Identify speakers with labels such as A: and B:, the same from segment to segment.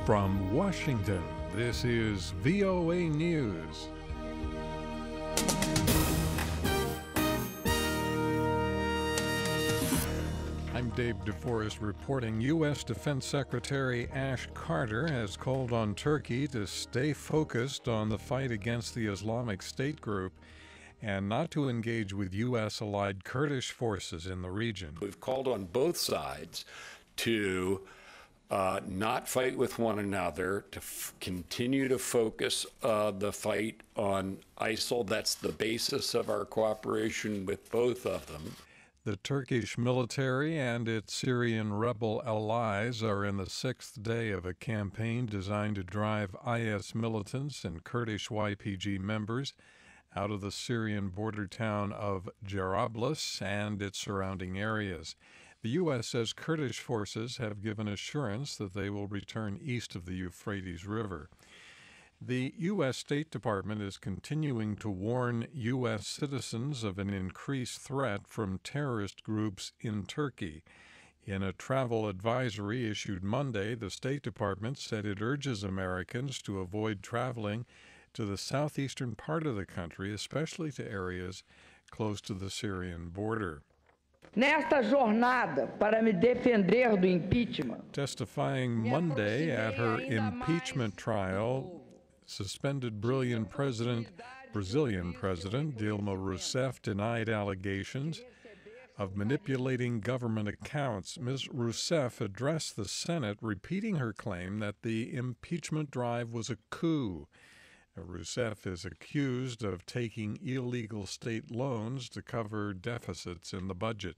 A: From Washington, this is VOA News. I'm Dave DeForest reporting. U.S. Defense Secretary Ash Carter has called on Turkey to stay focused on the fight against the Islamic State group and not to engage with U.S.-allied Kurdish forces in the region.
B: We've called on both sides to not fight with one another, to continue to focus the fight on ISIL. That's the basis of our cooperation with both of them.
A: The Turkish military and its Syrian rebel allies are in the sixth day of a campaign designed to drive IS militants and Kurdish YPG members out of the Syrian border town of Jarablus and its surrounding areas. The U.S. says Kurdish forces have given assurance that they will return east of the Euphrates River. The U.S. State Department is continuing to warn U.S. citizens of an increased threat from terrorist groups in Turkey. In a travel advisory issued Monday, the State Department said it urges Americans to avoid traveling to the southeastern part of the country, especially to areas close to the Syrian border.
C: Nesta jornada para me defender do impeachment.
A: Testifying Monday at her impeachment trial, suspended Brazilian President Dilma Rousseff denied allegations of manipulating government accounts. Ms. Rousseff addressed the Senate, repeating her claim that the impeachment drive was a coup. Rousseff is accused of taking illegal state loans to cover deficits in the budget.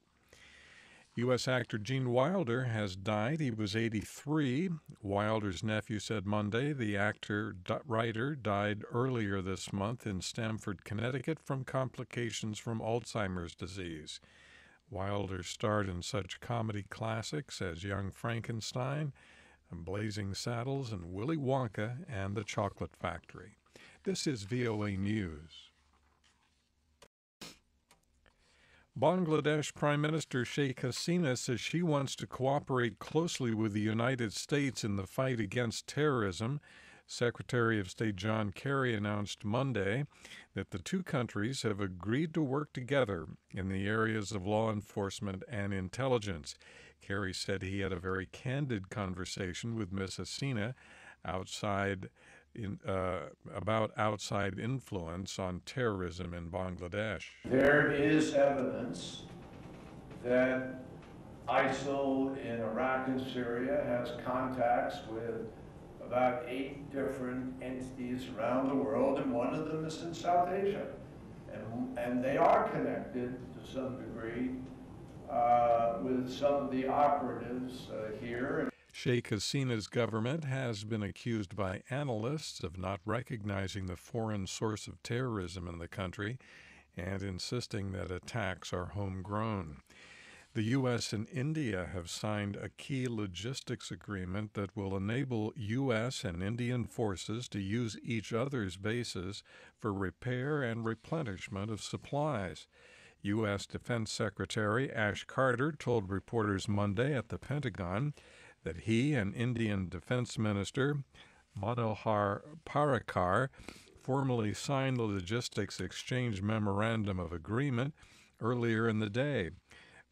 A: U.S. actor Gene Wilder has died. He was 83. Wilder's nephew said Monday the actor-writer died earlier this month in Stamford, Connecticut from complications from Alzheimer's disease. Wilder starred in such comedy classics as Young Frankenstein, Blazing Saddles, and Willy Wonka and the Chocolate Factory. This is VOA News. Bangladesh Prime Minister Sheikh Hasina says she wants to cooperate closely with the United States in the fight against terrorism. Secretary of State John Kerry announced Monday that the two countries have agreed to work together in the areas of law enforcement and intelligence. Kerry said he had a very candid conversation with Ms. Hasina about outside influence on terrorism in Bangladesh.
D: There is evidence that ISIL in Iraq and Syria has contacts with about 8 different entities around the world, and one of them is in South Asia. And they are connected to some degree with some of the operatives here.
A: Sheikh Hasina's government has been accused by analysts of not recognizing the foreign source of terrorism in the country and insisting that attacks are homegrown. The U.S. and India have signed a key logistics agreement that will enable U.S. and Indian forces to use each other's bases for repair and replenishment of supplies. U.S. Defense Secretary Ash Carter told reporters Monday at the Pentagon that he and Indian Defense Minister Manohar Parrikar formally signed the Logistics Exchange Memorandum of Agreement earlier in the day.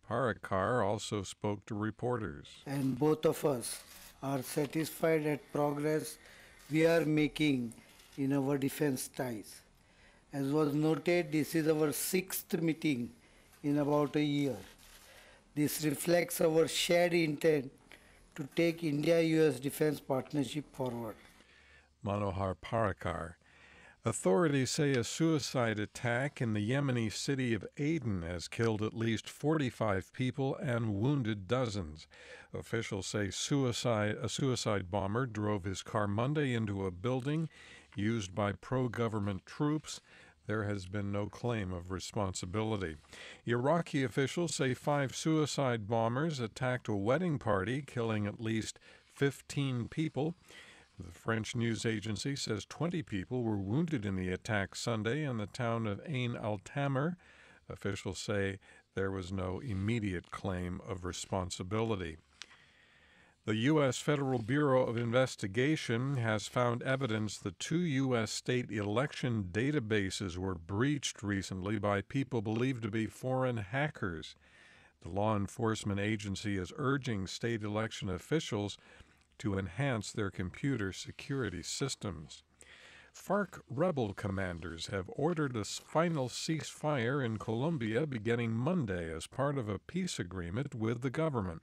A: Parrikar also spoke to reporters.
E: And both of us are satisfied at progress we are making in our defense ties. As was noted, this is our 6th meeting in about a year. This reflects our shared intent to take India-U.S. defense partnership forward.
A: Manohar Parrikar. Authorities say a suicide attack in the Yemeni city of Aden has killed at least 45 people and wounded dozens. Officials say a suicide bomber drove his car Monday into a building used by pro-government troops. There has been no claim of responsibility. Iraqi officials say 5 suicide bombers attacked a wedding party, killing at least 15 people. The French news agency says 20 people were wounded in the attack Sunday in the town of Ain al-Tamr. Officials say there was no immediate claim of responsibility. The U.S. Federal Bureau of Investigation has found evidence that 2 U.S. state election databases were breached recently by people believed to be foreign hackers. The law enforcement agency is urging state election officials to enhance their computer security systems. FARC rebel commanders have ordered a final ceasefire in Colombia beginning Monday as part of a peace agreement with the government.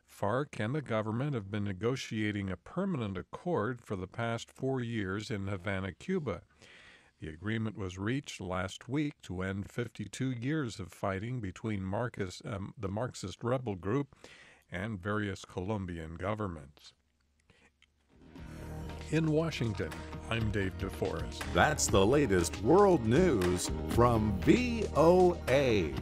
A: FARC and the government have been negotiating a permanent accord for the past 4 years in Havana, Cuba. The agreement was reached last week to end 52 years of fighting between the Marxist rebel group and various Colombian governments. In Washington, I'm Dave DeForest.
F: That's the latest world news from VOA.